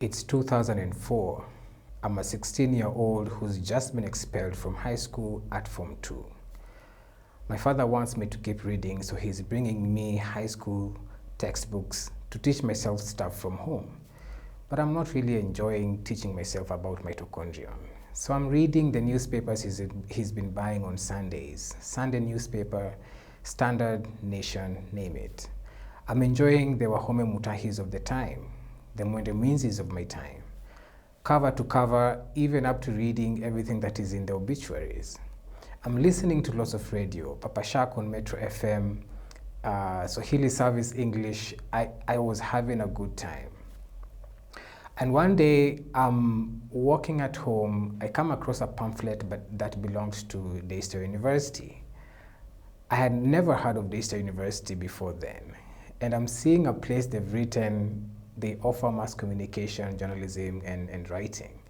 It's 2004. I'm a 16-year-old who's just been expelled from high school at Form 2. My father wants me to keep reading, so he's bringing me high school textbooks to teach myself stuff from home. But I'm not really enjoying teaching myself about mitochondria. So I'm reading the newspapers he's been buying on Sundays. Sunday newspaper, Standard, Nation, name it. I'm enjoying the Wahome Mutahis of the time, the Mwende Mwinzis of my time, cover to cover, even up to reading everything that is in the obituaries. I'm listening to lots of radio, Papa Shak on Metro FM, Swahili Service English. I was having a good time. And one day, I'm walking at home, I come across a pamphlet that belongs to Daystar University. I had never heard of Daystar University before then. And I'm seeing a place they've written, they offer mass communication, journalism, and writing.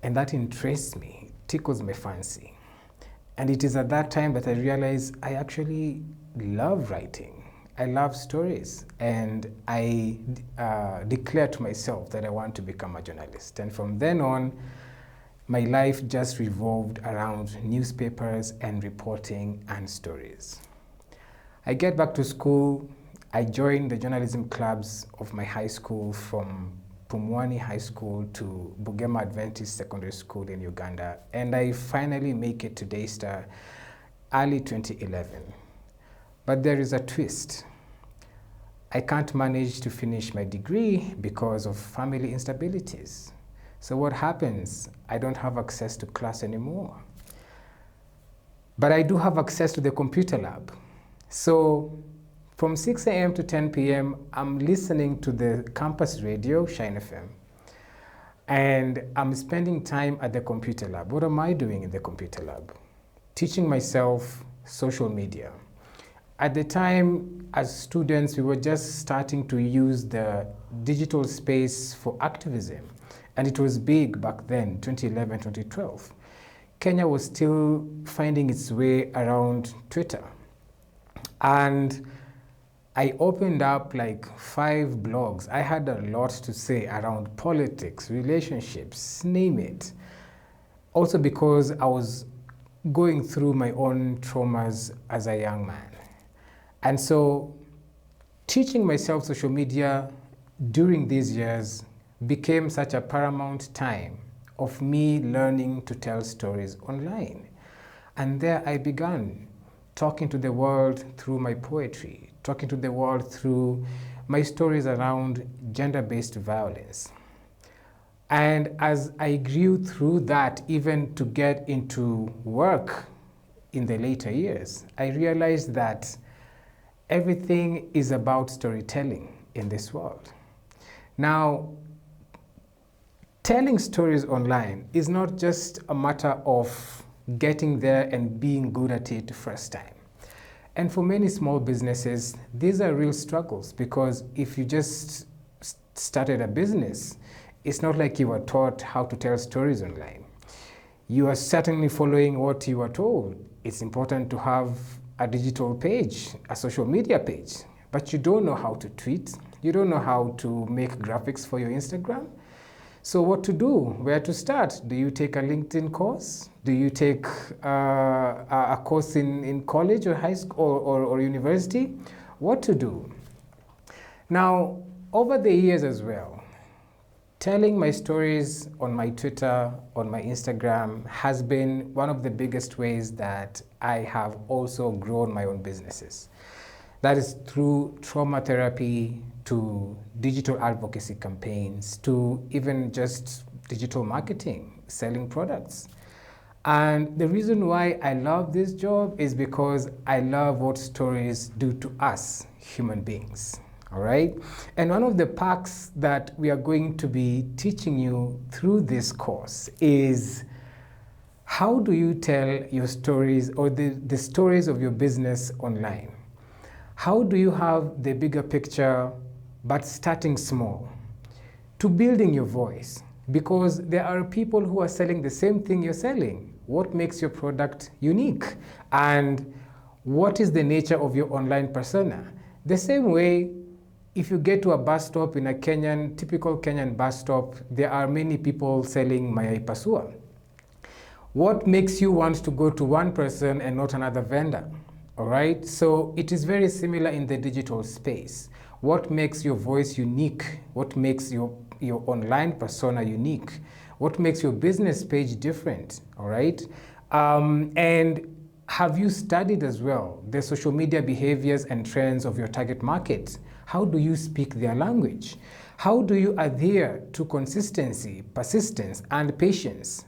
And that interests me, tickles my fancy. And it is at that time that I realized I actually love writing. I love stories. And I declared to myself that I want to become a journalist. And from then on, my life just revolved around newspapers and reporting and stories. I get back to school. I joined the journalism clubs of my high school, from Pumwani High School to Bugema Adventist Secondary School in Uganda, and I finally make it to Daystar early 2011. But there is a twist. I can't manage to finish my degree because of family instabilities. So what happens? I don't have access to class anymore. But I do have access to the computer lab. So from 6 a.m. to 10 p.m., I'm listening to the campus radio, Shine FM. And I'm spending time at the computer lab. What am I doing in the computer lab? Teaching myself social media. At the time, as students, we were just starting to use the digital space for activism. And it was big back then, 2011, 2012. Kenya was still finding its way around Twitter. And I opened up like 5 blogs. I had a lot to say around politics, relationships, name it. Also because I was going through my own traumas as a young man. And so teaching myself social media during these years became such a paramount time of me learning to tell stories online. And there I began talking to the world through my poetry, talking to the world through my stories around gender-based violence. And as I grew through that, even to get into work in the later years, I realized that everything is about storytelling in this world. Now, telling stories online is not just a matter of getting there and being good at it first time. And for many small businesses, these are real struggles, because if you just started a business, it's not like you were taught how to tell stories online. You are certainly following what you are told. It's important to have a digital page, a social media page, but you don't know how to tweet. You don't know how to make graphics for your Instagram. So what to do? Where to start? Do you take a LinkedIn course? Do you take a course in college or high school or university? What to do? Now, over the years as well, telling my stories on my Twitter, on my Instagram, has been one of the biggest ways that I have also grown my own businesses. That is through trauma therapy, to digital advocacy campaigns, to even just digital marketing, selling products. And the reason why I love this job is because I love what stories do to us human beings, all right? And one of the perks that we are going to be teaching you through this course is how do you tell your stories, or the stories of your business online? How do you have the bigger picture, but starting small, to building your voice? Because there are people who are selling the same thing you're selling. What makes your product unique? And what is the nature of your online persona? The same way, if you get to a bus stop in a typical Kenyan bus stop, there are many people selling mayai pasua. What makes you want to go to one person and not another vendor? All right, so it is very similar in the digital space. What makes your voice unique? What makes your online persona unique? What makes your business page different? All right, and have you studied as well the social media behaviors and trends of your target market? How do you speak their language? How do you adhere to consistency, persistence, and patience?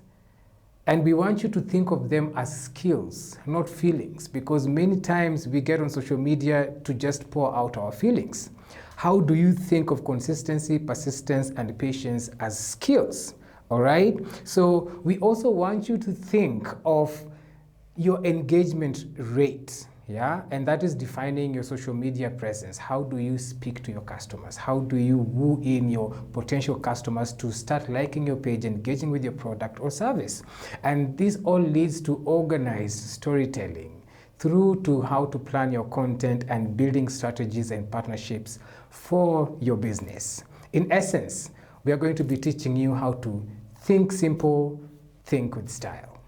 And we want you to think of them as skills, not feelings, because many times we get on social media to just pour out our feelings. How do you think of consistency, persistence, and patience as skills? All right? So we also want you to think of your engagement rate. Yeah, and that is defining your social media presence. How do you speak to your customers? How do you woo in your potential customers to start liking your page, engaging with your product or service? And this all leads to organized storytelling through to how to plan your content and building strategies and partnerships for your business. In essence, we are going to be teaching you how to think simple, think with style.